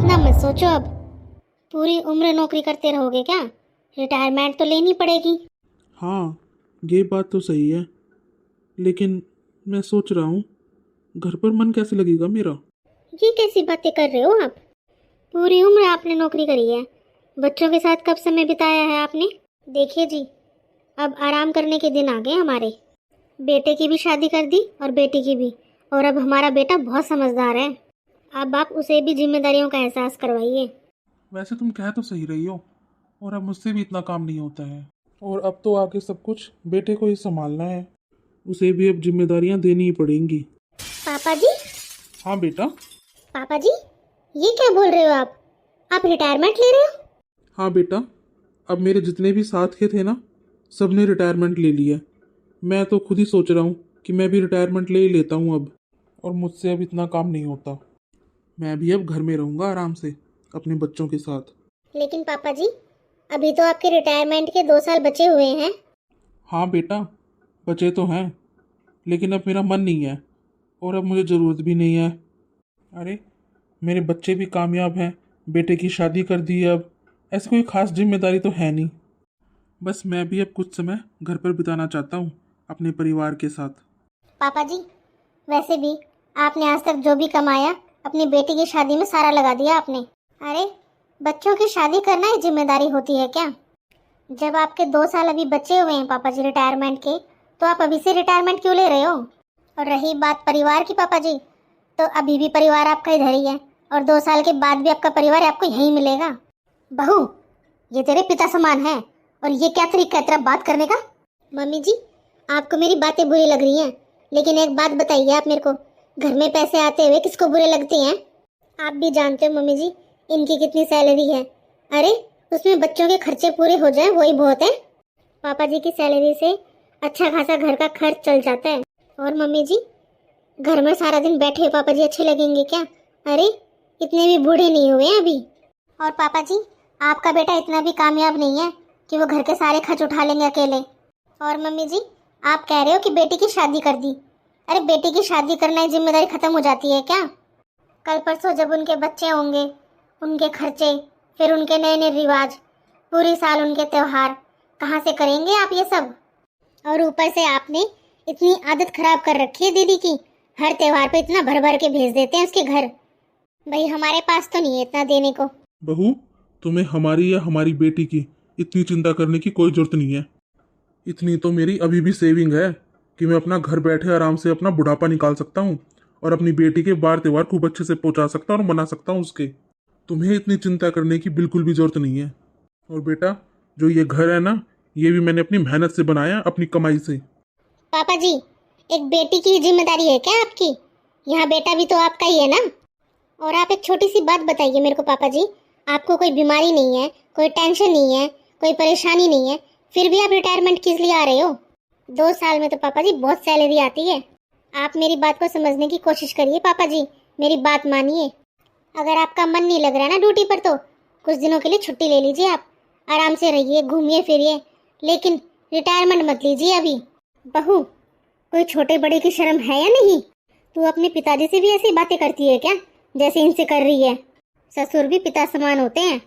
इतना मत सोचो अब। पूरी उम्र नौकरी करते रहोगे क्या? रिटायरमेंट तो लेनी पड़ेगी। हाँ, ये बात तो सही है, लेकिन मैं सोच रहा हूँ घर पर मन कैसे लगेगा मेरा। ये कैसी बातें कर रहे हो आप? पूरी उम्र आपने नौकरी करी है, बच्चों के साथ कब समय बिताया है आपने? देखिए जी, अब आराम करने के दिन आ गए हमारे। बेटे की भी शादी कर दी और बेटी की भी, और अब हमारा बेटा बहुत समझदार है। अब आप उसे भी जिम्मेदारियों का एहसास करवाइए। वैसे तुम कह तो सही रही हो, और अब मुझसे भी इतना काम नहीं होता है, और अब तो आगे सब कुछ बेटे को ही संभालना है। उसे भी अब जिम्मेदारियां देनी ही पड़ेंगी। पापा जी, हाँ बेटा। पापा जी, ये क्या बोल रहे हो आप? आप रिटायरमेंट ले रहे हो? हाँ बेटा, अब मेरे जितने भी साथ के थे ना, सब ने रिटायरमेंट ले लिया। मैं तो खुद ही सोच रहा हूँ कि मैं भी रिटायरमेंट ले ही लेता हूँ अब, और मुझसे अब इतना काम नहीं होता। मैं भी अब घर में रहूँगा आराम से अपने बच्चों के साथ। लेकिन पापा जी, अभी तो आपके रिटायरमेंट के 2 साल बचे हुए हैं। हाँ बेटा, बचे तो हैं, लेकिन अब मेरा मन नहीं है, और अब मुझे ज़रूरत भी नहीं है। अरे, मेरे बच्चे भी कामयाब हैं, बेटे की शादी कर दी है अब। ऐसी कोई ख़ास जिम्मेदारी तो है नहीं। बस मैं भी अब कुछ समय घर पर बिताना चाहता हूँ अपने परिवार के साथ। पापा जी, वैसे भी आपने आज तक जो भी कमाया अपनी बेटी की शादी में सारा लगा दिया आपने। अरे, बच्चों की शादी करना ही जिम्मेदारी होती है क्या? जब आपके 2 साल अभी बचे हुए हैं पापा जी रिटायरमेंट के, तो आप अभी से रिटायरमेंट क्यों ले रहे हो? और रही बात परिवार की पापा जी, तो अभी भी परिवार आपका इधर ही है, और 2 साल के बाद भी आपका परिवार आपको यहीं मिलेगा। बहू, ये तेरे पिता समान है, और ये क्या तरीका है तेरा बात करने का? मम्मी जी, आपको मेरी बातें बुरी लग रही हैं, लेकिन एक बात बताइए आप मेरे को, घर में पैसे आते हुए किसको बुरे लगते हैं? आप भी जानते हो मम्मी जी, इनकी कितनी सैलरी है। अरे, उसमें बच्चों के खर्चे पूरे हो जाए वही बहुत है। पापा जी की सैलरी से अच्छा खासा घर का खर्च चल जाता है। और मम्मी जी, घर में सारा दिन बैठे पापा जी अच्छे लगेंगे क्या? अरे, इतने भी बूढ़े नहीं हुए हैं अभी। और पापा जी, आपका बेटा इतना भी कामयाब नहीं है कि वो घर के सारे खर्च उठा लेंगे अकेले। और मम्मी जी, आप कह रहे हो कि बेटी की शादी कर दी। अरे, बेटी की शादी करना ही जिम्मेदारी खत्म हो जाती है क्या? कल परसों जब उनके बच्चे होंगे, उनके खर्चे, फिर उनके नए नए रिवाज, पूरी साल उनके त्योहार, कहाँ से करेंगे आप ये सब? और ऊपर से आपने इतनी आदत खराब कर रखी है दीदी की, हर त्योहार पे इतना भर भर के भेज देते हैं उसके घर। भाई, हमारे पास तो नहीं है इतना देने को। बहू, तुम्हें हमारी या हमारी बेटी की इतनी चिंता करने की कोई ज़रूरत नहीं है। इतनी तो मेरी अभी भी सेविंग है कि मैं अपना घर बैठे आराम से अपना बुढ़ापा निकाल सकता हूँ, और अपनी बेटी के बार त्योहार खूब अच्छे से पहुँचा सकता हूँ और मना सकता हूँ उसके। तुम्हें इतनी चिंता करने की बिल्कुल भी ज़रूरत नहीं है। और बेटा, जो ये घर है ना, ये भी मैंने अपनी मेहनत से बनाया, अपनी कमाई से। पापा जी, एक बेटी की जिम्मेदारी है क्या आपकी? यहाँ बेटा भी तो आपका ही है ना। और आप एक छोटी सी बात बताइए मेरे को पापा जी, आपको कोई बीमारी नहीं है, कोई टेंशन नहीं है, कोई परेशानी नहीं है, फिर भी आप रिटायरमेंट किस लिए आ रहे हो? 2 साल में तो पापा जी बहुत सैलरी आती है। आप मेरी बात को समझने की कोशिश करिए पापा जी, मेरी बात मानिए। अगर आपका मन नहीं लग रहा ना ड्यूटी पर, तो कुछ दिनों के लिए छुट्टी ले लीजिए आप। आराम से रहिए, घूमिए फिरिए, लेकिन रिटायरमेंट मत लीजिए अभी। बहू, कोई छोटे बड़े की शर्म है या नहीं? तू अपने पिताजी से भी ऐसी बातें करती है क्या जैसे इनसे कर रही है? ससुर भी पिता समान होते हैं।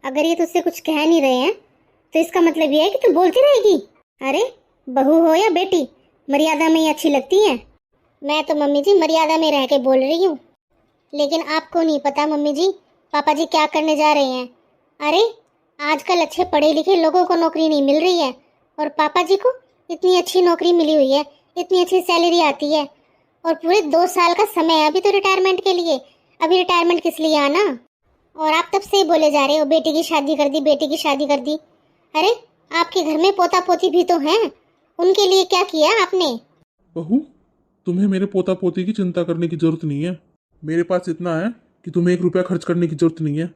अगर ये तुझसे कुछ कह नहीं रहे हैं, तो इसका मतलब ये है कि तू बोलती रहेगी। अरे, बहू हो या बेटी, मर्यादा में ही अच्छी लगती है। मैं तो मम्मी जी मर्यादा में रह के बोल रही हूँ, लेकिन आपको नहीं पता मम्मी जी, पापा जी क्या करने जा रहे हैं। अरे, आजकल अच्छे पढ़े लिखे लोगों को नौकरी नहीं मिल रही है, और पापा जी को इतनी अच्छी नौकरी मिली हुई है, इतनी अच्छी सैलरी आती है, और पूरे 2 साल का समय है अभी तो रिटायरमेंट के लिए। अभी रिटायरमेंट किस लिए आना? और आप तब से बोले जा रहे हो बेटी की शादी कर दी, बेटी की शादी कर दी। अरे, आपके घर में पोता पोती भी तो हैं, उनके लिए क्या किया आपने? बहू, तुम्हें मेरे पोता पोती की चिंता करने की जरूरत नहीं है। मेरे पास इतना है कि तुम्हें 1 रुपया खर्च करने की जरूरत नहीं है।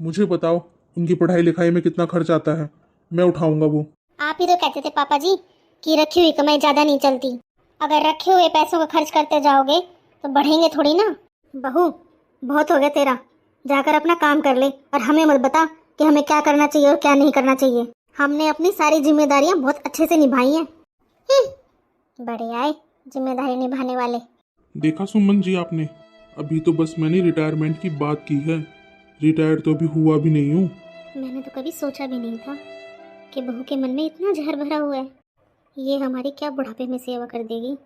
मुझे बताओ, उनकी पढ़ाई लिखाई में कितना खर्च आता है, मैं उठाऊंगा वो। आप ही तो कहते थे पापा जी कि रखी हुई कमाई ज्यादा नहीं चलती। अगर रखे हुए पैसों को खर्च करते जाओगे तो बढ़ेंगे थोड़ी ना। बहू, बहुत हो गया तेरा, जाकर अपना काम कर ले, और हमें मत बता कि हमें क्या करना चाहिए और क्या नहीं करना चाहिए। हमने अपनी सारी जिम्मेदारियां बहुत अच्छे से निभाई हैं। बड़े आए जिम्मेदारी निभाने वाले। देखा सुमन जी आपने, अभी तो बस मैंने रिटायरमेंट की बात की है, रिटायर्ड तो अभी हुआ भी नहीं हूँ। मैंने तो कभी सोचा भी नहीं था कि बहू के मन में इतना जहर भरा हुआ है। ये हमारी क्या बुढ़ापे में सेवा कर देगी,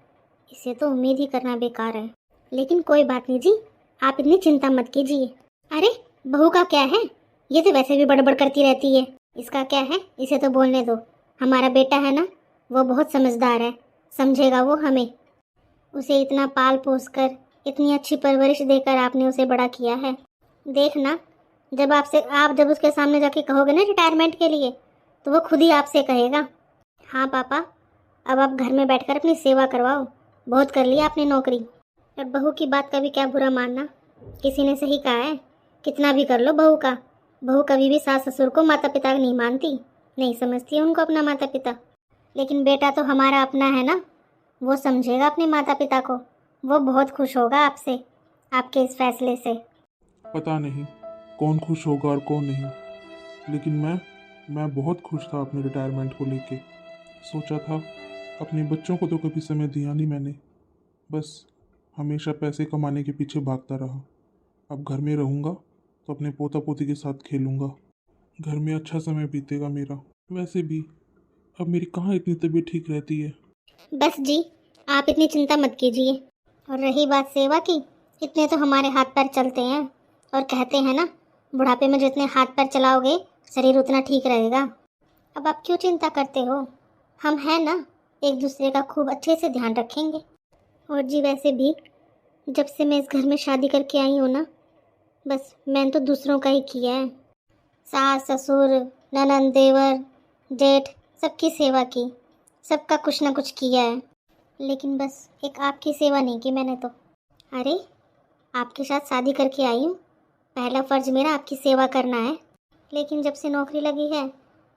इसे तो उम्मीद ही करना बेकार है। लेकिन कोई बात नहीं जी, आप इतनी चिंता मत कीजिए। अरे बहू का क्या है, ये तो वैसे भी बड़बड़ करती रहती है। इसका क्या है, इसे तो बोलने दो। हमारा बेटा है ना, वो बहुत समझदार है, समझेगा वो हमें। उसे इतना पाल पोस कर, इतनी अच्छी परवरिश देकर आपने उसे बड़ा किया है। देखना, आप जब उसके सामने जाके कहोगे ना रिटायरमेंट के लिए, तो वो खुद ही आपसे कहेगा, हाँ पापा अब आप घर में बैठकर अपनी सेवा करवाओ, बहुत कर लिया आपने नौकरी। और बहू की बात का भी क्या बुरा मानना, किसी ने सही कहा है, कितना भी कर लो बहू का, बहू कभी भी सास ससुर को माता पिता नहीं मानती, नहीं समझती है उनको अपना माता पिता। लेकिन बेटा तो हमारा अपना है ना, वो समझेगा अपने माता पिता को, वो बहुत खुश होगा आपसे, आपके इस फैसले से। पता नहीं कौन खुश होगा और कौन नहीं, लेकिन मैं बहुत खुश था अपने रिटायरमेंट को लेके। सोचा था, अपने बच्चों को तो कभी समय दिया नहीं मैंने, बस हमेशा पैसे कमाने के पीछे भागता रहा। अब घर में रहूँगा तो अपने पोता पोती के साथ खेलूँगा, घर में अच्छा समय बीतेगा मेरा। वैसे भी अब मेरी कहाँ इतनी तबीयत ठीक रहती है। बस जी, आप इतनी चिंता मत कीजिए। और रही बात सेवा की, इतने तो हमारे हाथ पैर चलते हैं, और कहते हैं ना, बुढ़ापे में जितने हाथ पैर चलाओगे शरीर उतना ठीक रहेगा। अब आप क्यों चिंता करते हो, हम हैं ना, एक दूसरे का खूब अच्छे से ध्यान रखेंगे। और जी वैसे भी जब से मैं इस घर में शादी करके आई हूँ ना, बस मैंने तो दूसरों का ही किया है। सास ससुर ननंद देवर जेठ सबकी सेवा की, सबका कुछ ना कुछ किया है, लेकिन बस एक आपकी सेवा नहीं की मैंने तो। अरे आपके साथ शादी करके आई हूँ, पहला फ़र्ज़ मेरा आपकी सेवा करना है। लेकिन जब से नौकरी लगी है,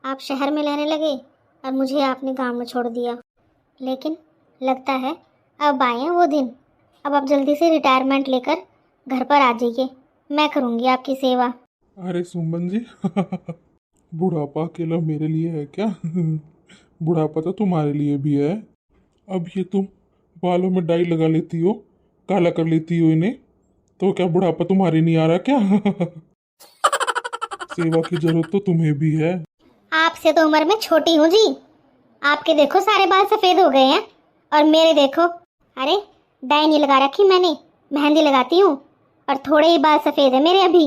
आप शहर में रहने लगे और मुझे आपने गांव में छोड़ दिया। लेकिन लगता है अब आए हैं वो दिन, अब आप जल्दी से रिटायरमेंट लेकर घर पर आ जाइए, मैं करूँगी आपकी सेवा। अरे सुमन जी बुढ़ापा अकेला मेरे लिए है क्या बुढ़ापा तो तुम्हारे लिए भी है। अब ये तुम बालों में डाई लगा लेती हो, काला कर लेती हो इन्हें, तो क्या बुढ़ापा तुम्हारे नहीं आ रहा क्या सेवा की जरूरत तो तुम्हें भी है। आपसे तो उम्र में छोटी हूँ जी, आपके देखो सारे बाल सफ़ेद हो गए हैं, और मेरे देखो, अरे डाई नहीं लगा रखी मैंने, मेहंदी लगाती हूँ, और थोड़े ही बाल सफ़ेद है मेरे अभी।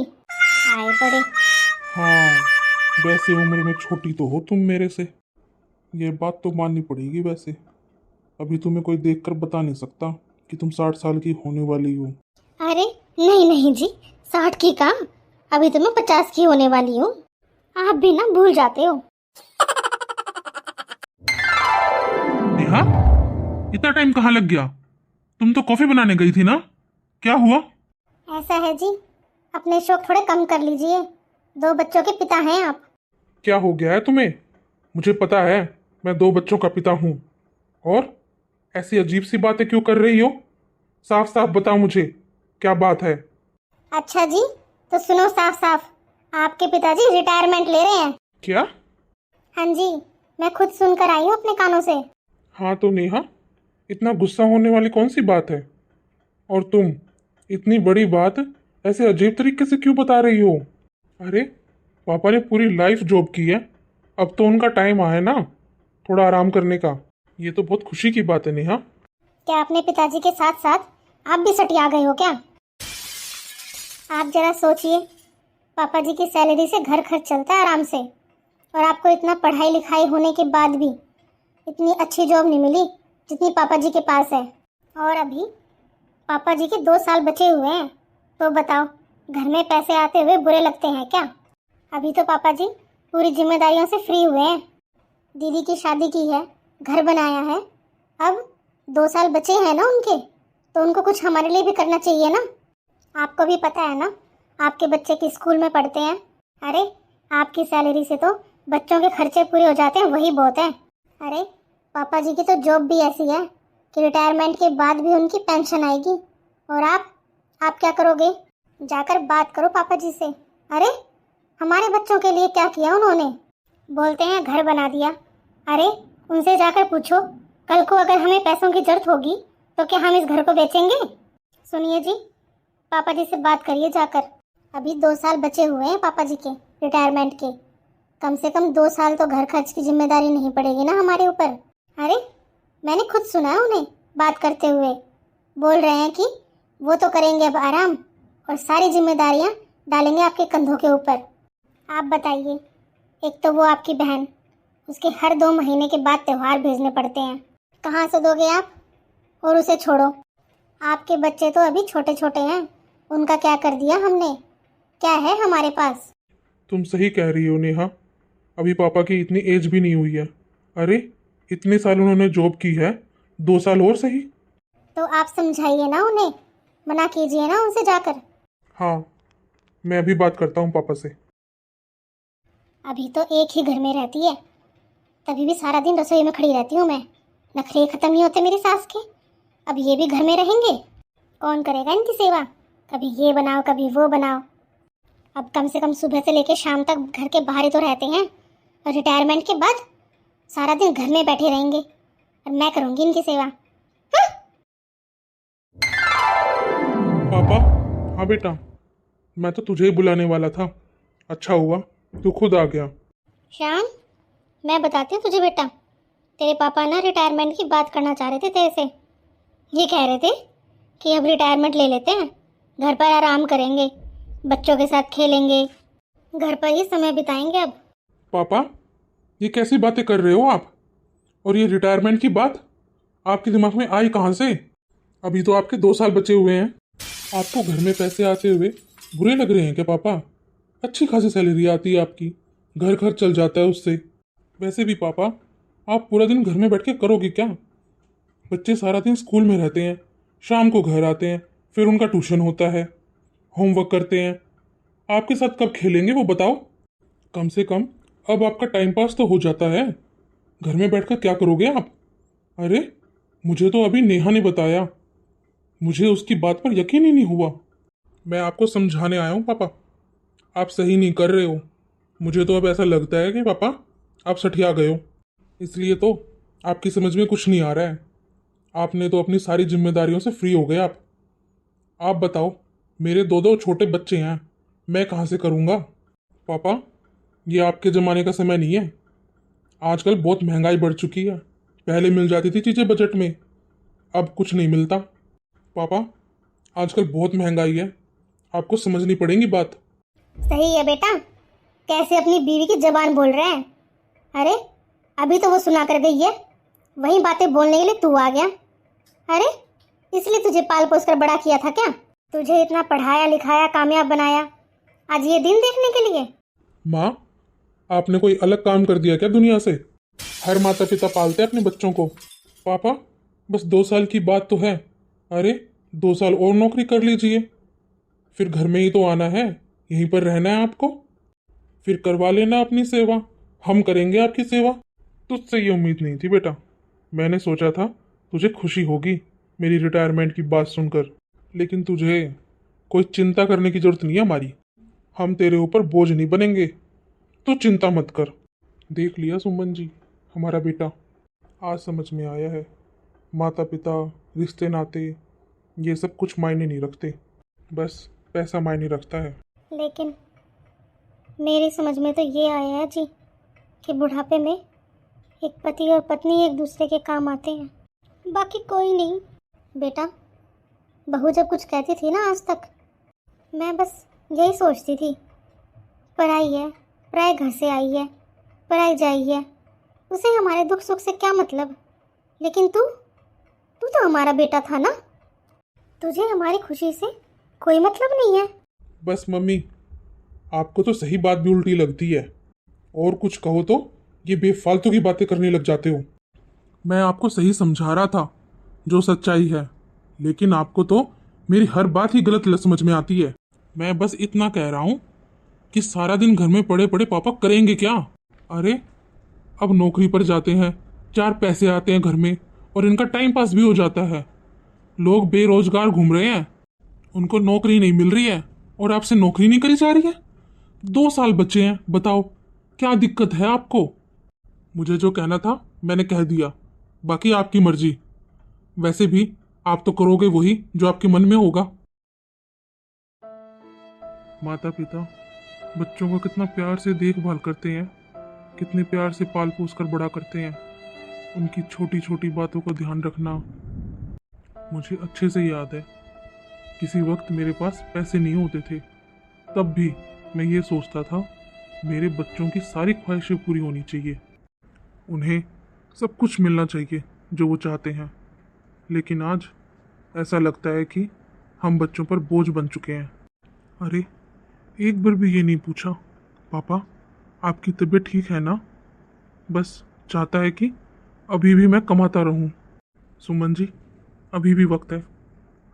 आए बड़े। हाँ, वैसे उम्र में छोटी तो हो तुम मेरे से, ये बात तो माननी पड़ेगी। वैसे अभी तुम्हें कोई देखकर बता नहीं सकता कि तुम 60 साल की होने वाली हो। अरे नहीं नहीं जी, 60 की कहाँ, अभी तो मैं 50 की होने वाली हूँ, आप भी ना भूल जाते हो। नेहा, इतना टाइम कहाँ लग गया? तुम तो कॉफी बनाने गई थी ना, क्या हुआ? ऐसा है जी, अपने शौक थोड़े कम कर लीजिए, 2 बच्चों के पिता हैं आप। क्या हो गया है तुम्हें? मुझे पता है मैं 2 बच्चों का पिता हूँ, और ऐसी अजीब सी बातें क्यों कर रही हो? साफ साफ बताओ मुझे, क्या बात है? अच्छा जी, तो सुनो साफ साफ, आपके पिताजी रिटायरमेंट ले रहे हैं। क्या? हाँ जी, मैं खुद सुनकर आई हूँ अपने कानों से। हाँ तो नेहा, इतना गुस्सा होने वाली कौन सी बात है? और तुम इतनी बड़ी बात ऐसे अजीब तरीके से क्यों बता रही हो? अरे पापा ने पूरी लाइफ जॉब की है, अब तो उनका टाइम आया ना थोड़ा आराम करने का। ये तो बहुत खुशी की बात है नेहा। क्या अपने पिताजी के साथ साथ आप भी सटिया गए हो क्या? आप जरा सोचिए, पापा जी की सैलरी से घर खर्च चलता है आराम से, और आपको इतना पढ़ाई लिखाई होने के बाद भी इतनी अच्छी जॉब नहीं मिली जितनी पापा जी के पास है। और अभी पापा जी के 2 साल बचे हुए हैं, तो बताओ घर में पैसे आते हुए बुरे लगते हैं क्या? अभी तो पापा जी पूरी जिम्मेदारियों से फ्री हुए हैं, दीदी की शादी की है, घर बनाया है, अब 2 साल बचे हैं ना उनके, तो उनको कुछ हमारे लिए भी करना चाहिए ना। आपको भी पता है ना, आपके बच्चे किस स्कूल में पढ़ते हैं। अरे आपकी सैलरी से तो बच्चों के खर्चे पूरे हो जाते हैं, वही बहुत है। अरे पापा जी की तो जॉब भी ऐसी है कि रिटायरमेंट के बाद भी उनकी पेंशन आएगी, और आप क्या करोगे? जाकर बात करो पापा जी से। अरे हमारे बच्चों के लिए क्या किया उन्होंने? बोलते हैं घर बना दिया। अरे उनसे जाकर पूछो, कल को अगर हमें पैसों की जरूरत होगी तो क्या हम इस घर को बेचेंगे? सुनिए जी, पापा जी से बात करिए जाकर। अभी 2 साल बचे हुए हैं पापा जी के रिटायरमेंट के। कम से कम 2 साल तो घर खर्च की जिम्मेदारी नहीं पड़ेगी ना हमारे ऊपर। अरे मैंने खुद सुना है उन्हें बात करते हुए, बोल रहे हैं कि वो तो करेंगे अब आराम और सारी जिम्मेदारियां डालेंगे आपके कंधों के ऊपर। आप बताइए, एक तो वो आपकी बहन, उसके हर 2 महीने के बाद त्यौहार भेजने पड़ते हैं, कहाँ से दोगे आप? और उसे छोड़ो, आपके बच्चे तो अभी छोटे छोटे हैं, उनका क्या कर दिया हमने? क्या है हमारे पास? तुम सही कह रही हो नेहा, अभी पापा की इतनी एज भी नहीं हुई है। अरे इतने साल उन्होंने जॉब की है, 2 साल और सही। तो आप समझाइए ना उन्हें, मना कीजिए ना उनसे जाकर। हाँ, मैं अभी बात करता हूँ पापा से। अभी तो एक ही घर में रहती है, तभी भी सारा दिन रसोई में खड़ी रहती हूँ मैं। नखरे खत्म नहीं होते मेरी सास के। अब ये भी घर में रहेंगे, कौन करेगा इनकी सेवा? कभी ये बनाओ कभी वो बनाओ। अब कम से कम सुबह से लेकर शाम तक घर के बाहर ही तो रहते हैं, और रिटायरमेंट के बाद सारा दिन घर में बैठे रहेंगे और मैं करूँगी इनकी सेवा। पापा, हाँ बेटा, मैं तो तुझे ही बुलाने वाला था। अच्छा हुआ तू खुद आ गया। श्याम, मैं बताती हूँ तुझे बेटा, तेरे पापा ना रिटायरमेंट की बात करना चाह रहे थे तेरे से। ये कह रहे थे कि अब रिटायरमेंट ले लेते हैं, घर पर आराम करेंगे, बच्चों के साथ खेलेंगे, घर पर ही समय बिताएंगे अब। पापा, ये कैसी बातें कर रहे हो आप? और ये रिटायरमेंट की बात आपके दिमाग में आई कहाँ से? अभी तो आपके 2 साल बचे हुए हैं। आपको घर में पैसे आते हुए बुरे लग रहे हैं क्या पापा? अच्छी खासी सैलरी आती है आपकी, घर खर्च चल जाता है उससे। वैसे भी पापा, आप पूरा दिन घर में बैठ के करोगे क्या? बच्चे सारा दिन स्कूल में रहते हैं, शाम को घर आते हैं, फिर उनका ट्यूशन होता है, होमवर्क करते हैं। आपके साथ कब खेलेंगे वो बताओ? कम से कम अब आपका टाइम पास तो हो जाता है। घर में बैठकर क्या करोगे आप? अरे मुझे तो अभी नेहा ने बताया, मुझे उसकी बात पर यकीन ही नहीं हुआ। मैं आपको समझाने आया हूँ पापा, आप सही नहीं कर रहे हो। मुझे तो अब ऐसा लगता है कि पापा आप सठिया गए हो, इसलिए तो आपकी समझ में कुछ नहीं आ रहा है। आपने तो अपनी सारी जिम्मेदारियों से फ्री हो गए आप बताओ, मेरे 2 छोटे बच्चे हैं, मैं कहाँ से करूँगा? पापा, ये आपके ज़माने का समय नहीं है। आजकल बहुत महंगाई बढ़ चुकी है। पहले मिल जाती थी चीज़ें बजट में, अब कुछ नहीं मिलता। पापा, आजकल बहुत महंगाई है, आपको समझनी पड़ेगी बात। सही है बेटा, कैसे अपनी बीवी की जबान बोल रहे हैं। अरे अभी तो वो सुना कर गई है, वही बातें बोलने के लिए तू आ गया। अरे इसलिए तुझे पाल पोस कर बड़ा किया था क्या? तुझे इतना पढ़ाया लिखाया कामयाब बनाया, आज ये दिन देखने के लिए? माँ, आपने कोई अलग काम कर दिया क्या दुनिया से? हर माता पिता पालते हैं अपने बच्चों को। पापा, बस 2 साल की बात तो है। अरे 2 साल और नौकरी कर लीजिए, फिर घर में ही तो आना है, यहीं पर रहना है आपको। फिर करवा लेना अपनी सेवा, हम करेंगे आपकी सेवा। तुझसे ये उम्मीद नहीं थी बेटा। मैंने सोचा था तुझे खुशी होगी मेरी रिटायरमेंट की बात सुनकर, लेकिन तुझे कोई चिंता करने की जरूरत नहीं है हमारी। हम तेरे ऊपर बोझ नहीं बनेंगे, तो चिंता मत कर। देख लिया सुमन जी, हमारा बेटा आज समझ में आया है, माता पिता, रिश्ते नाते, ये सब कुछ मायने नहीं रखते, बस पैसा मायने रखता है। लेकिन मेरी समझ में तो ये आया है जी कि बुढ़ापे में एक पति और पत्नी एक दूसरे के काम आते हैं, बाकी कोई नहीं। बेटा, बहू जब कुछ कहती थी ना आज तक, मैं बस यही सोचती थी, पराई है, पराए घर से आई है, पराई जाई है, उसे हमारे दुख सुख से क्या मतलब। लेकिन तू तो हमारा बेटा था ना, तुझे हमारी खुशी से कोई मतलब नहीं है। बस मम्मी, आपको तो सही बात भी उल्टी लगती है, और कुछ कहो तो ये बेफालतू की बातें करने लग जाते हो। मैं आपको सही समझा रहा था जो सच्चाई है, लेकिन आपको तो मेरी हर बात ही गलत समझ में आती है। मैं बस इतना कह रहा हूँ कि सारा दिन घर में पड़े पड़े पापा करेंगे क्या? अरे अब नौकरी पर जाते हैं, 4 पैसे आते हैं घर में, और इनका टाइम पास भी हो जाता है। लोग बेरोजगार घूम रहे हैं, उनको नौकरी नहीं मिल रही है, और आपसे नौकरी नहीं करी जा रही है। 2 साल बचे हैं, बताओ क्या दिक्कत है आपको? मुझे जो कहना था मैंने कह दिया, बाकी आपकी मर्जी। वैसे भी आप तो करोगे वही जो आपके मन में होगा। माता पिता बच्चों को कितना प्यार से देखभाल करते हैं, कितने प्यार से पाल पोस कर बड़ा करते हैं। उनकी छोटी छोटी बातों का ध्यान रखना मुझे अच्छे से याद है। किसी वक्त मेरे पास पैसे नहीं होते थे, तब भी मैं ये सोचता था मेरे बच्चों की सारी ख्वाहिशें पूरी होनी चाहिए, उन्हें सब कुछ मिलना चाहिए जो वो चाहते हैं। लेकिन आज ऐसा लगता है कि हम बच्चों पर बोझ बन चुके हैं। अरे एक बार भी ये नहीं पूछा, पापा आपकी तबीयत ठीक है ना? बस चाहता है कि अभी भी मैं कमाता रहूं। सुमन जी, अभी भी वक्त है,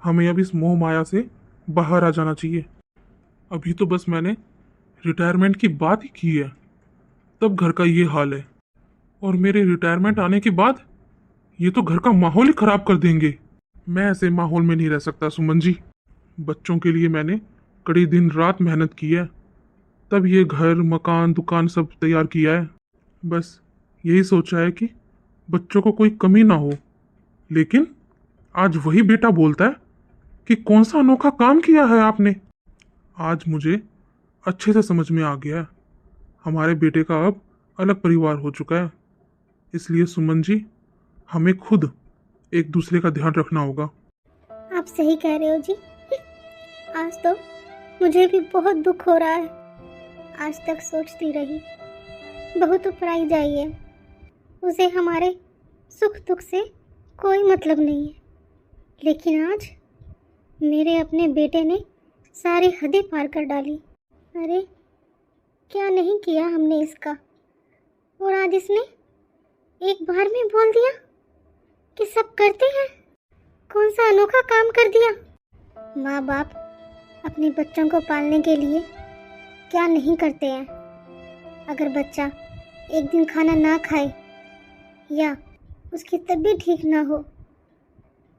हमें अब इस मोह माया से बाहर आ जाना चाहिए। अभी तो बस मैंने रिटायरमेंट की बात ही की है, तब घर का ये हाल है। और मेरे रिटायरमेंट आने के बाद ये तो घर का माहौल ही खराब कर देंगे। मैं ऐसे माहौल में नहीं रह सकता सुमन जी। बच्चों के लिए मैंने कड़ी दिन रात मेहनत की है, तब ये घर मकान दुकान सब तैयार किया है। बस यही सोचा है कि बच्चों को कोई कमी ना हो। लेकिन आज वही बेटा बोलता है कि कौन सा अनोखा काम किया है आपने। आज मुझे अच्छे से समझ में आ गया है, हमारे बेटे का अब अलग परिवार हो चुका है। इसलिए सुमन जी, हमें खुद एक दूसरे का ध्यान रखना होगा। आप सही कह रहे हो जी। आज तो मुझे भी बहुत दुख हो रहा है। आज तक सोचती रही बहू तो पराई जाई है, उसे हमारे सुख दुख से कोई मतलब नहीं है। लेकिन आज मेरे अपने बेटे ने सारी हदें पार कर डाली। अरे क्या नहीं किया हमने इसका, और आज इसने एक बार में बोल दिया कि सब करते हैं। कौन सा अनोखा काम कर दिया। माँ बाप अपने बच्चों को पालने के लिए क्या नहीं करते हैं। अगर बच्चा एक दिन खाना ना खाए या उसकी तबीयत ठीक ना हो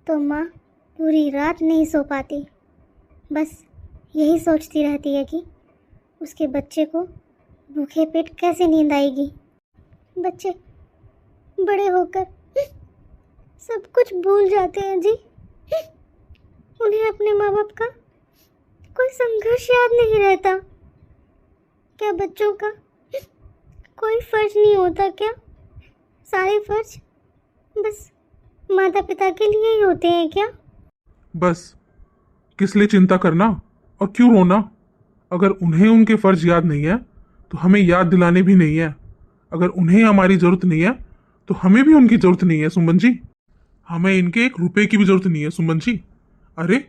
तो माँ पूरी रात नहीं सो पाती। बस यही सोचती रहती है कि उसके बच्चे को भूखे पेट कैसे नींद आएगी। बच्चे बड़े होकर सब कुछ भूल जाते हैं जी। उन्हें अपने माँ बाप का कोई संघर्ष याद नहीं रहता। क्या बच्चों का कोई फर्ज नहीं होता क्या? सारे फर्ज बस माता पिता के लिए ही होते हैं क्या? बस किस लिए चिंता करना और क्यों रोना? अगर उन्हें उनके फर्ज याद नहीं है तो हमें याद दिलाने भी नहीं है। अगर उन्हें हमारी जरूरत नहीं है तो हमें भी उनकी जरूरत नहीं है सुमन जी। हमें इनके एक रुपए की भी जरूरत नहीं है सुमन जी। अरे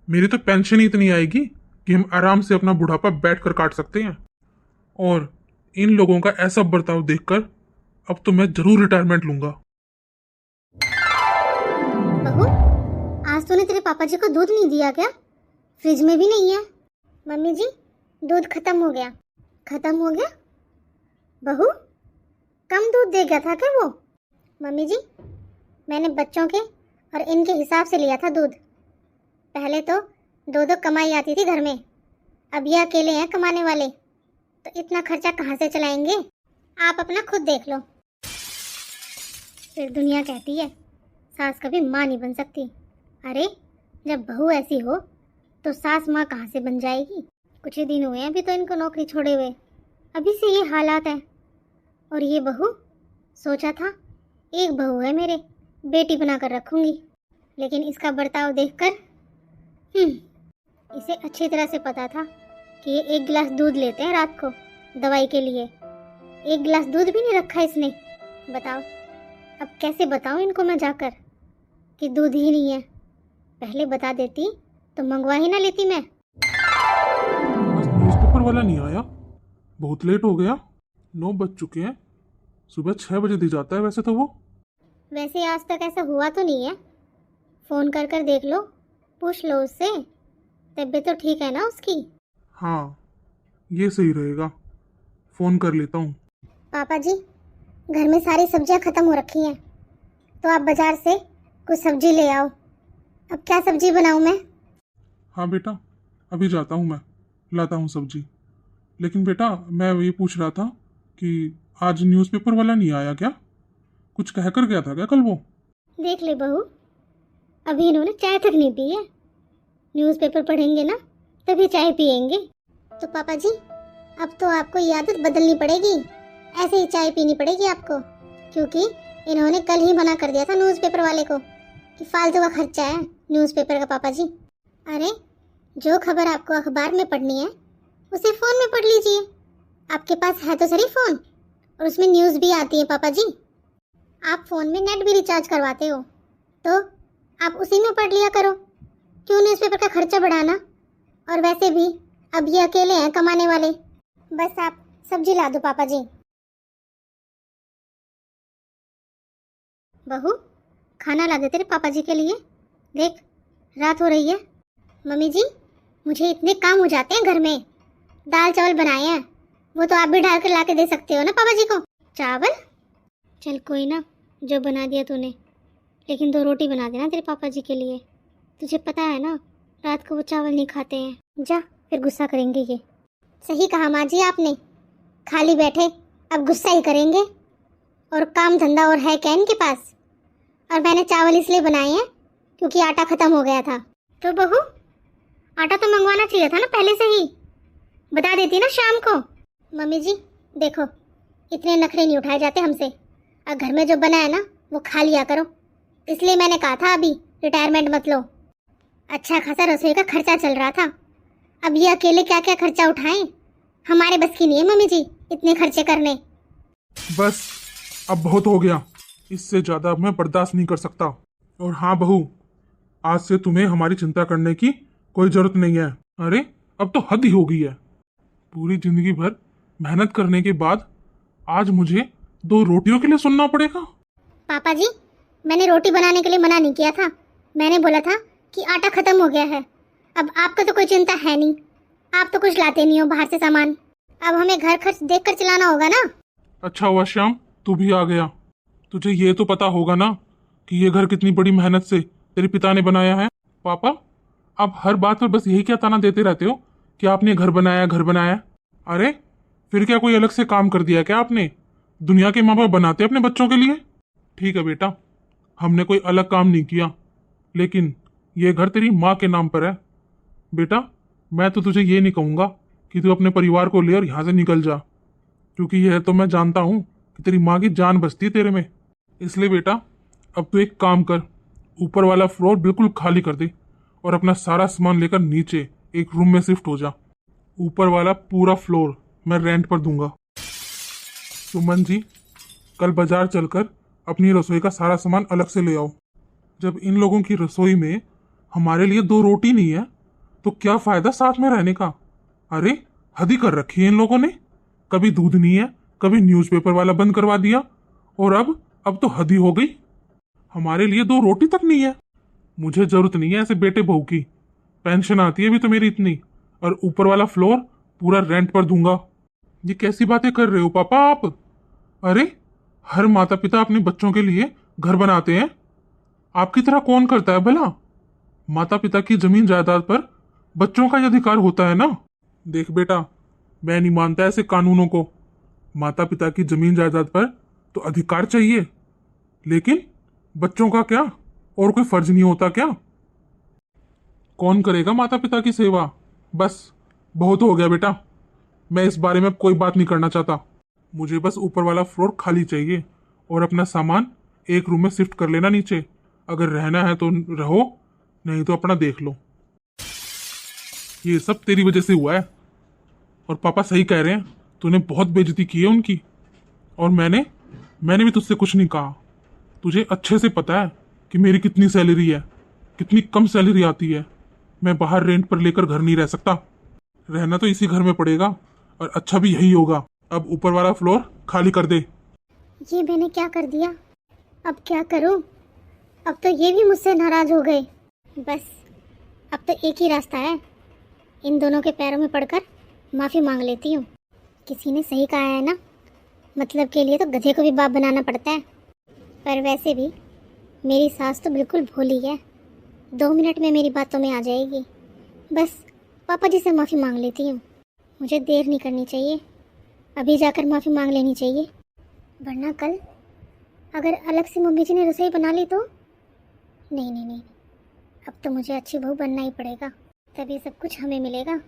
मेरी तो पेंशन ही इतनी आएगी कि हम आराम से अपना बुढ़ापा बैठकर काट सकते हैं। और इन लोगों का ऐसा बर्ताव देखकर अब तो मैं जरूर रिटायरमेंट लूंगा। बहू, आज तूने तेरे पापा जी को दूध नहीं दिया क्या? फ्रिज में भी नहीं है। मम्मी जी, दूध खत्म हो गया। खत्म हो गया? बहू, कम दूध दे गया था क्या वो? मम्मी जी, मैंने बच्चों के और इनके हिसाब से लिया था दूध। पहले तो दो दो कमाई आती थी घर में, अब ये अकेले हैं कमाने वाले, तो इतना खर्चा कहाँ से चलाएंगे? आप अपना खुद देख लो। फिर दुनिया कहती है सास कभी माँ नहीं बन सकती। अरे जब बहू ऐसी हो तो सास माँ कहाँ से बन जाएगी? कुछ ही दिन हुए हैं अभी तो इनको नौकरी छोड़े हुए, अभी से ये हालात हैं। और ये बहू, सोचा था एक बहू है मेरे, बेटी बनाकर रखूंगी, लेकिन इसका बर्ताव देखकर इसे अच्छी तरह से पता था कि ये 1 गिलास दूध लेते हैं रात को दवाई के लिए। 1 गिलास दूध भी नहीं रखा इसने। बताओ अब कैसे बताऊं इनको मैं जाकर कि दूध ही नहीं है। पहले बता देती तो मंगवा ही ना लेती मैं। आज न्यूज़पेपर वाला नहीं आया, बहुत लेट हो गया। 9 बज चुके हैं, सुबह 6 बजे दी जाता है वैसे तो वो। वैसे आज तक ऐसा हुआ तो नहीं है। फ़ोन कर कर देख लो, पूछ लो उससे, तबीयत तो ठीक है ना उसकी? हाँ ये सही रहेगा, फ़ोन कर लेता हूँ। पापा जी, घर में सारी सब्जियां ख़त्म हो रखी हैं, तो आप बाज़ार से कुछ सब्जी ले आओ। अब क्या सब्जी बनाऊँ मैं? हाँ बेटा, अभी जाता हूँ, मैं लाता हूँ सब्जी। लेकिन बेटा मैं ये पूछ रहा था कि आज न्यूज़पेपर वाला नहीं आया क्या? कुछ कह कर गया था क्या कल वो? देख ले बहू, अभी इन्होंने चाय तक नहीं पी है। न्यूज़पेपर पढ़ेंगे ना तभी चाय पियेंगे। तो पापा जी, अब तो आपको ये आदत बदलनी पड़ेगी। ऐसे ही चाय पीनी पड़ेगी आपको, क्योंकि इन्होंने कल ही मना कर दिया था न्यूज़पेपर वाले को कि फालतू का खर्चा है न्यूज़पेपर का। पापा जी, अरे जो खबर आपको अखबार में पढ़नी है उसे फ़ोन में पढ़ लीजिए। आपके पास है तो सही फ़ोन, और उसमें न्यूज़ भी आती है। पापा जी, आप फ़ोन में नेट भी रिचार्ज करवाते हो, तो आप उसी में पढ़ लिया करो। क्यों न्यूज़पेपर का खर्चा बढ़ाना? और वैसे भी अब ये अकेले हैं कमाने वाले। बस आप सब्जी ला दो पापा जी। बहू, खाना ला दे तेरे पापा जी के लिए। देख, रात हो रही है। मम्मी जी, मुझे इतने काम हो जाते हैं घर में। दाल चावल बनाए हैं, वो तो आप भी डाल कर ला के दे सकते हो ना पापा जी को। चावल? चल कोई ना, जो बना दिया तूने, लेकिन 2 रोटी बना देना तेरे पापा जी के लिए। तुझे पता है ना, रात को वो चावल नहीं खाते हैं। जा, फिर गुस्सा करेंगे ये। सही कहा माँ जी आपने, खाली बैठे अब गुस्सा ही करेंगे। और काम धंधा और है क्या इनके पास? और मैंने चावल इसलिए बनाए हैं क्योंकि आटा खत्म हो गया था। तो बहू, आटा तो मंगवाना चाहिए था ना पहले से ही, बता देती ना शाम को। मम्मी जी देखो, इतने नखरे नहीं उठाए जाते हमसे। और घर में जो बना है ना वो खा लिया करो, इसलिए मैंने कहा था अभी रिटायरमेंट मत लो। अच्छा खासा रसोई का खर्चा चल रहा था, अब ये अकेले क्या क्या खर्चा उठाएं? हमारे बस की नहीं है मम्मी जी इतने खर्चे करने। बस अब बहुत हो गया, इससे ज्यादा अब मैं बर्दाश्त नहीं कर सकता। और हाँ बहू, आज से तुम्हें हमारी चिंता करने की कोई जरूरत नहीं है। अरे अब तो हद ही हो गई है। पूरी जिंदगी भर मेहनत करने के बाद आज मुझे 2 रोटियों के लिए सुनना पड़ेगा। पापा जी, मैंने रोटी बनाने के लिए मना नहीं किया था, मैंने बोला था कि आटा खत्म हो गया है। अब आपका तो कोई चिंता है नहीं, आप तो कुछ लाते नहीं हो बाहर से सामान। अब हमें घर खर्च देख कर चलाना होगा ना। अच्छा हुआ श्याम, तू भी आ गया। तुझे ये तो पता होगा ना कि ये घर कितनी बड़ी मेहनत से तेरे पिता ने बनाया है। पापा, आप हर बात पर बस यही क्या ताना देते रहते हो कि आपने घर बनाया घर बनाया। अरे फिर क्या कोई अलग से काम कर दिया क्या आपने? दुनिया के माँ बाप बनाते अपने बच्चों के लिए। ठीक है बेटा, हमने कोई अलग काम नहीं किया, लेकिन ये घर तेरी माँ के नाम पर है। बेटा, मैं तो तुझे ये नहीं कहूँगा कि तू अपने परिवार को ले और यहाँ से निकल जा, क्योंकि यह तो मैं जानता हूँ कि तेरी माँ की जान बसती है तेरे में। इसलिए बेटा, अब तू एक काम कर, ऊपर वाला फ्लोर बिल्कुल खाली कर दे और अपना सारा सामान लेकर नीचे एक रूम में शिफ्ट हो जा। ऊपर वाला पूरा फ्लोर मैं रेंट पर दूंगा। सुमन जी, कल बाजार चलकर अपनी रसोई का सारा सामान अलग से ले आओ। जब इन लोगों की रसोई में हमारे लिए 2 रोटी नहीं है तो क्या फायदा साथ में रहने का? अरे हद ही कर रखी है इन लोगों ने, कभी दूध नहीं है, कभी न्यूज़पेपर वाला बंद करवा दिया, और अब तो हद ही हो गई, हमारे लिए 2 रोटी तक नहीं है। मुझे जरूरत नहीं है ऐसे बेटे बहू की, पेंशन आती है अभी तो मेरी इतनी, और ऊपर वाला फ्लोर पूरा रेंट पर दूंगा। ये कैसी बातें कर रहे हो पापा आप? अरे हर माता पिता अपने बच्चों के लिए घर बनाते हैं, आपकी तरह कौन करता है भला? माता पिता की जमीन जायदाद पर बच्चों का ही अधिकार होता है ना। देख बेटा, मैं नहीं मानता ऐसे कानूनों को। माता पिता की जमीन जायदाद पर तो अधिकार चाहिए, लेकिन बच्चों का क्या, और कोई फर्ज नहीं होता क्या? कौन करेगा माता पिता की सेवा? बस बहुत हो गया बेटा, मैं इस बारे में अब कोई बात नहीं करना चाहता। मुझे बस ऊपर वाला फ्लोर खाली चाहिए और अपना सामान एक रूम में शिफ्ट कर लेना नीचे। अगर रहना है तो रहो, नहीं तो अपना देख लो। ये सब तेरी वजह से हुआ है, और पापा सही कह रहे हैं, तूने बहुत बेइज्जती की है उनकी। और मैंने भी तुझसे कुछ नहीं कहा। तुझे अच्छे से पता है कि मेरी कितनी सैलरी है, कितनी कम सैलरी आती है। मैं बाहर रेंट पर लेकर घर नहीं रह सकता, रहना तो इसी घर में पड़ेगा, और अच्छा भी यही होगा। अब ऊपर वाला फ्लोर खाली कर दे। ये मैंने क्या कर दिया? अब क्या करूं? अब तो ये भी मुझसे नाराज हो गए। बस अब तो एक ही रास्ता है, इन दोनों के पैरों में पड़कर माफ़ी मांग लेती हूँ। किसी ने सही कहा है ना, मतलब के लिए तो गधे को भी बाप बनाना पड़ता है। पर वैसे भी मेरी सास तो बिल्कुल भोली है, 2 मिनट में मेरी बातों में आ जाएगी। बस पापा जी से माफ़ी मांग लेती हूँ। मुझे देर नहीं करनी चाहिए, अभी जाकर माफ़ी मांग लेनी चाहिए, वरना कल अगर अलग से मम्मी जी ने रसोई बना ली तो। नहीं नहीं नहीं, अब तो मुझे अच्छी बहू बनना ही पड़ेगा, तभी सब कुछ हमें मिलेगा।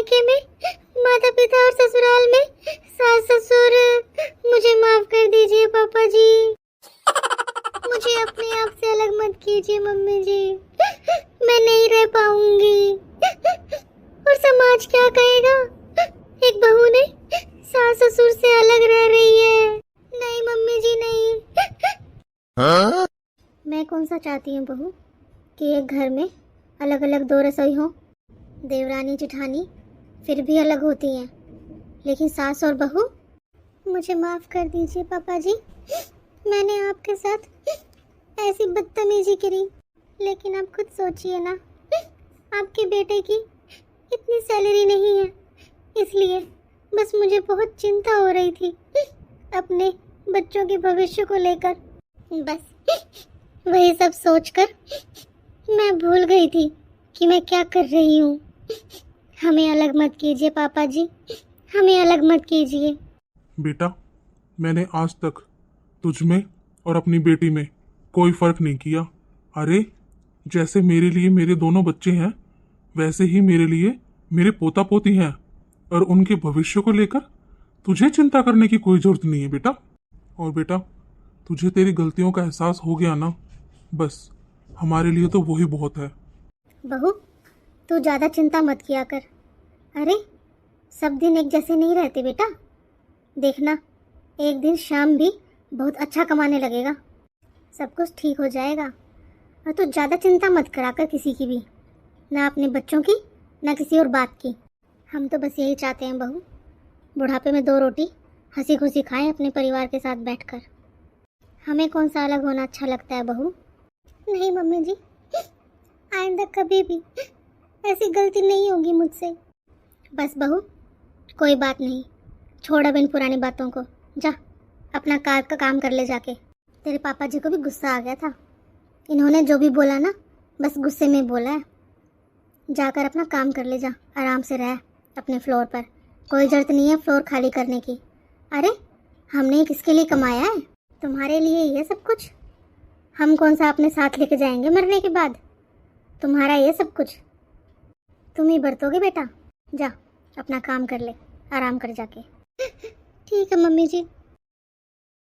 मायके में, माता पिता और ससुराल में सास ससुर, मुझे माफ कर दीजिए पापा जी। मुझे अपने आप से अलग मत कीजिए मम्मी जी, मैं नहीं रह पाऊंगी। और समाज क्या कहेगा, एक बहू ने सास ससुर से अलग रह रही है। नहीं मम्मी जी नहीं। मैं कौन सा चाहती हूँ बहू कि एक घर में अलग अलग दो रसोई हो। देवरानी जेठानी फिर भी अलग होती हैं, लेकिन सास और बहू। मुझे माफ कर दीजिए पापा जी, मैंने आपके साथ ऐसी बदतमीजी करी। लेकिन आप खुद सोचिए ना, आपके बेटे की इतनी सैलरी नहीं है, इसलिए बस मुझे बहुत चिंता हो रही थी अपने बच्चों के भविष्य को लेकर। बस वही सब सोचकर मैं भूल गई थी कि मैं क्या कर रही हूँ। हमें अलग मत कीजिए पापा जी, हमें अलग मत कीजिए। बेटा, मैंने आज तक तुझ में और अपनी बेटी में कोई फर्क नहीं किया। अरे, जैसे मेरे लिए मेरे दोनों बच्चे हैं, वैसे ही मेरे लिए मेरे पोता पोती हैं, और उनके भविष्य को लेकर तुझे चिंता करने की कोई जरूरत नहीं है बेटा। और बेटा, तुझे तेरी गलतियों का एहसास हो गया ना, बस हमारे लिए तो वही बहुत है। बहू, तू ज़्यादा चिंता मत किया कर। अरे, सब दिन एक जैसे नहीं रहते बेटा। देखना, एक दिन शाम भी बहुत अच्छा कमाने लगेगा, सब कुछ ठीक हो जाएगा। और तू ज़्यादा चिंता मत करा कर किसी की भी, ना अपने बच्चों की, ना किसी और बात की। हम तो बस यही चाहते हैं बहू, बुढ़ापे में 2 रोटी हंसी खुशी खाएं अपने परिवार के साथ बैठकर। हमें कौन सा अलग होना अच्छा लगता है बहू। नहीं मम्मी जी, आइंदा कभी भी ऐसी गलती नहीं होगी मुझसे। बस बहू, कोई बात नहीं, छोड़ अब इन पुरानी बातों को। जा अपना कार का काम कर ले जाके। तेरे पापा जी को भी गुस्सा आ गया था, इन्होंने जो भी बोला ना, बस गुस्से में बोला है। जाकर अपना काम कर ले जा, आराम से रह अपने फ्लोर पर। कोई जरूरत नहीं है फ्लोर खाली करने की। अरे, हमने किसके लिए कमाया है? तुम्हारे लिए ये सब कुछ। हम कौन सा अपने साथ लेके जाएंगे मरने के बाद? तुम्हारा ये सब कुछ तुम ही बरतोगे बेटा। जा अपना काम कर ले, आराम कर जाके। ठीक है मम्मी जी।